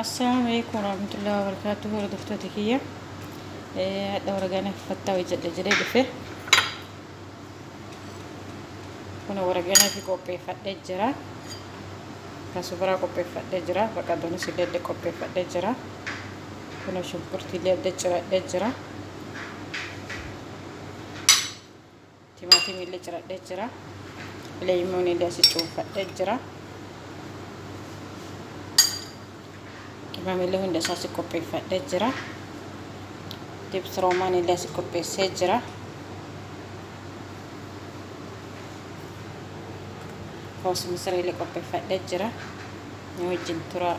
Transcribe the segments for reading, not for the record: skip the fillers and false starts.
السلام عليكم ورحمة الله وبركاته. دكتورتي هي دورة جانا فتاة وجد جديد فيه كنا ورجعنا في كوبي فتاة جرا كسبرا كوبي فتاة جرا فكادوني سيدة كوبي فتاة جرا كنا شوفرتي لي أبدا جرا تيماتي ميلي جرا ليمون اللي أسيتشوف فتاة جرا Mamile hunda sasi kopi fadde jira tips romani lesi kopi sejira kos misri le kopi fadde jira nyoy jintura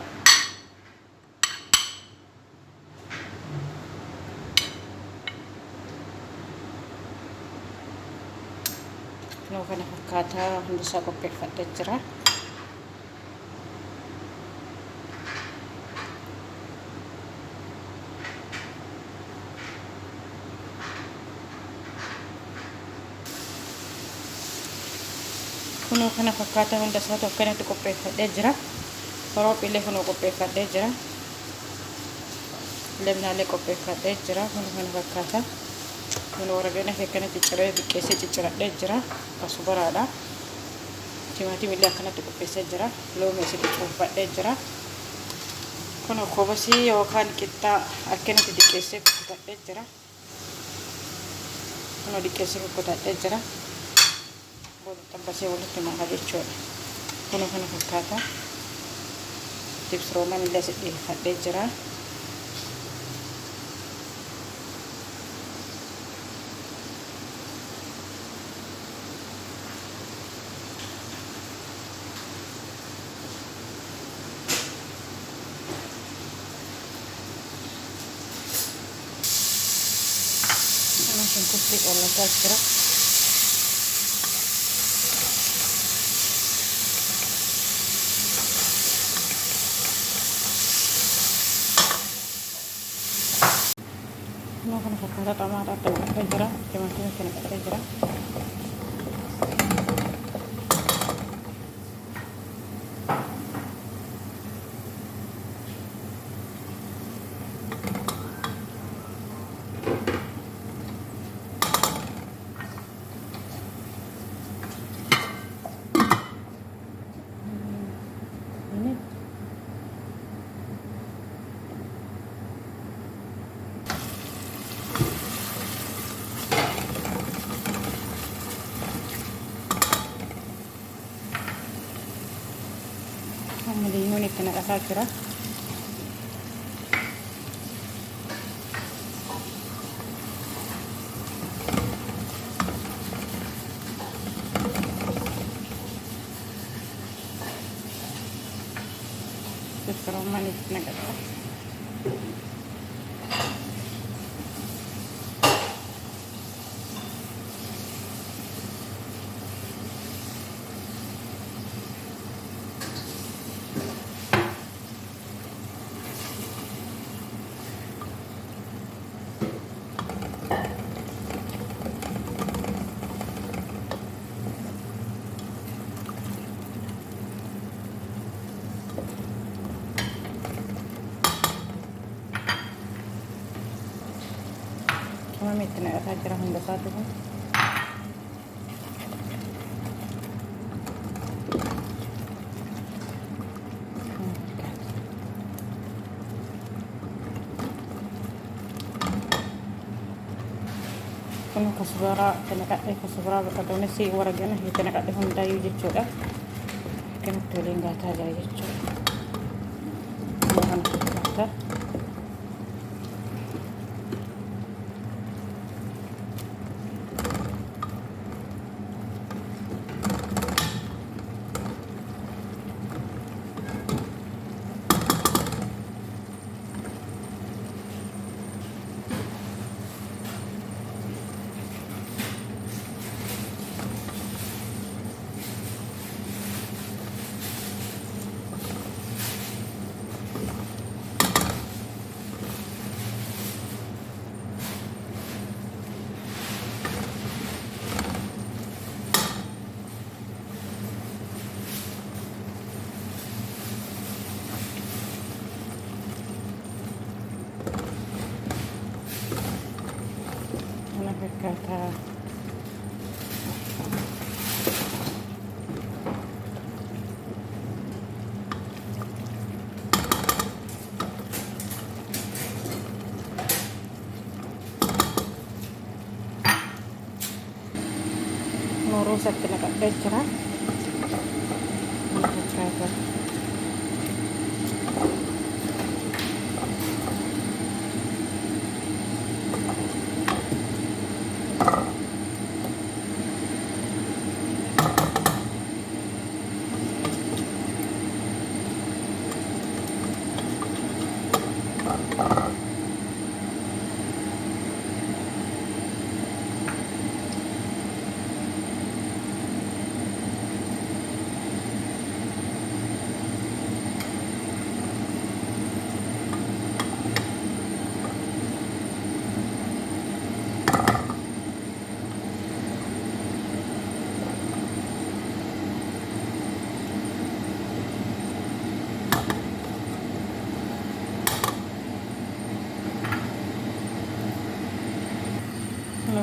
no kana fakata hunda sa kopi fadde jira kuno kana fakata hunda sato kana to kopi fadde jira faro pile kuno kopi fadde jira lemna le kopi fadde jira kuno kana fakata kuno waragana kana tichire dikese tichira de jira kasubarada timati mille kana to kopi se jira lo mesi to fadde jira kuno kobasi yo kan kita akena dikese fadde jira kuno dikese ko fadde jira tambase wala tuma hadicho kuno kana fakata tips roman lesi di fadde jira langsung kutik olah jira no kana fakata tamara to jira timati kana fadde jira limon kena rasa kira terus manis nak kami kena saja hunda satu pun kuno kasubara kasubara berkatone si waragana kena kat hunda yu jechuudha kena tulinga taja jechuudha bukan kata buusatti naqadhee jira. Kana fakkaata.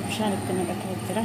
Bishaan itti naqatee jira.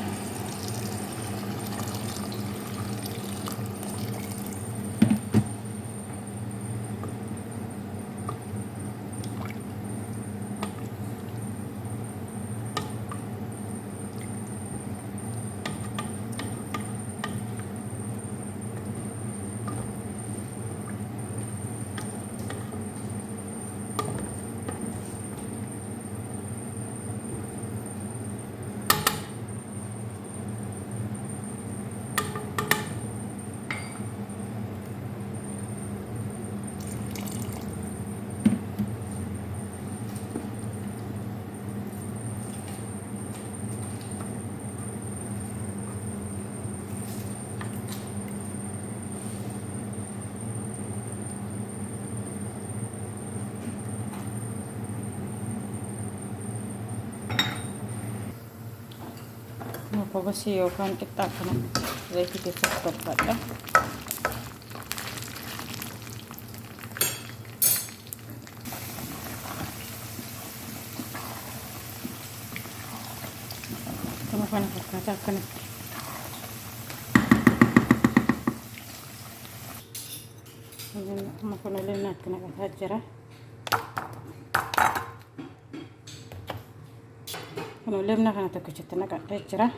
Pokoknya yookaan qixxaa kana zayitii keessatti tolfadha. Kana fakkaata akkanatti. Amma kunillee natti naqataa jira. Kunillee kana tokkichatti naqadhee jira.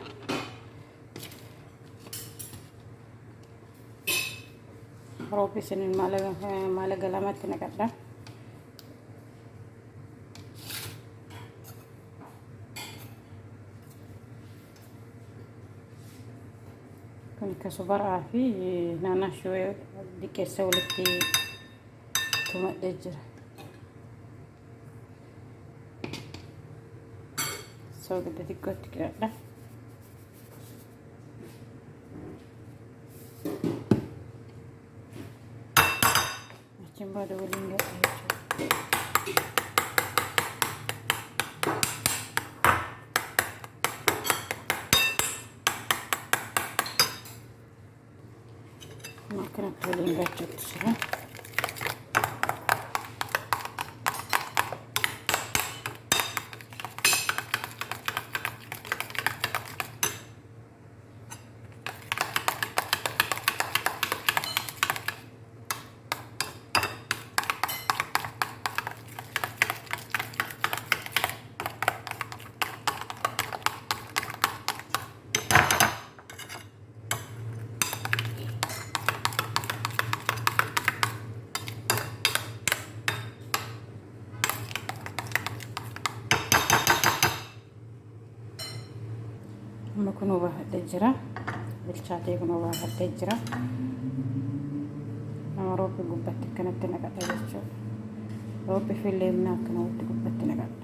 Roobi sinin maala galamatti naqadha. Kun kasubaraa fi naannoo shooyee diqeessa walitti tumadhee jira. Soogidda xiqqootti qidhadha. Baada waliin gadhaa jechuudha. Akkanatti waliin gachuutti jira. Amma kun bahadhee jira. Bilchaatee kun bahadhee jira. Nama roobi gubbatti akkanatti naqadha jechuudha. Roobi fillee mina akkanatti gubbatti naqadha.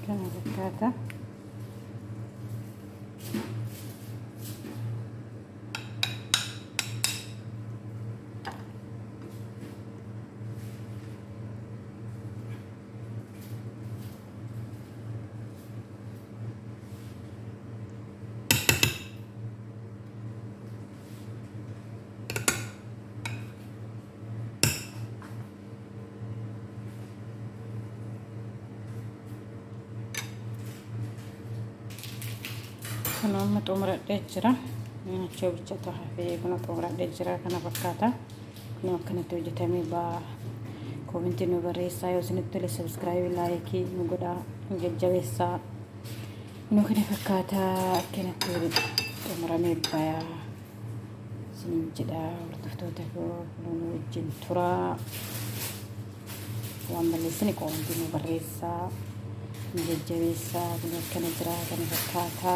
Kana fakkaata. kunoo xumuradhee jira. Achoo bichatu hafee kunoo xumuradhee jira kana fakkaata. Kunoo akkanatti hojjetamee baa komentii nu barreessaa yoo isinitti tole subscribe like nu godhaa nu jajjabeessaa. Kunoo kana fakkaata akkanatti xumuramee bayaa isiniin jedha hordoftoota koo kunoo wajjin turaa. Waan balleessine komentii nu barreessaa nu jajjabeessaa. Kunoo akkana jira kana fakkaata.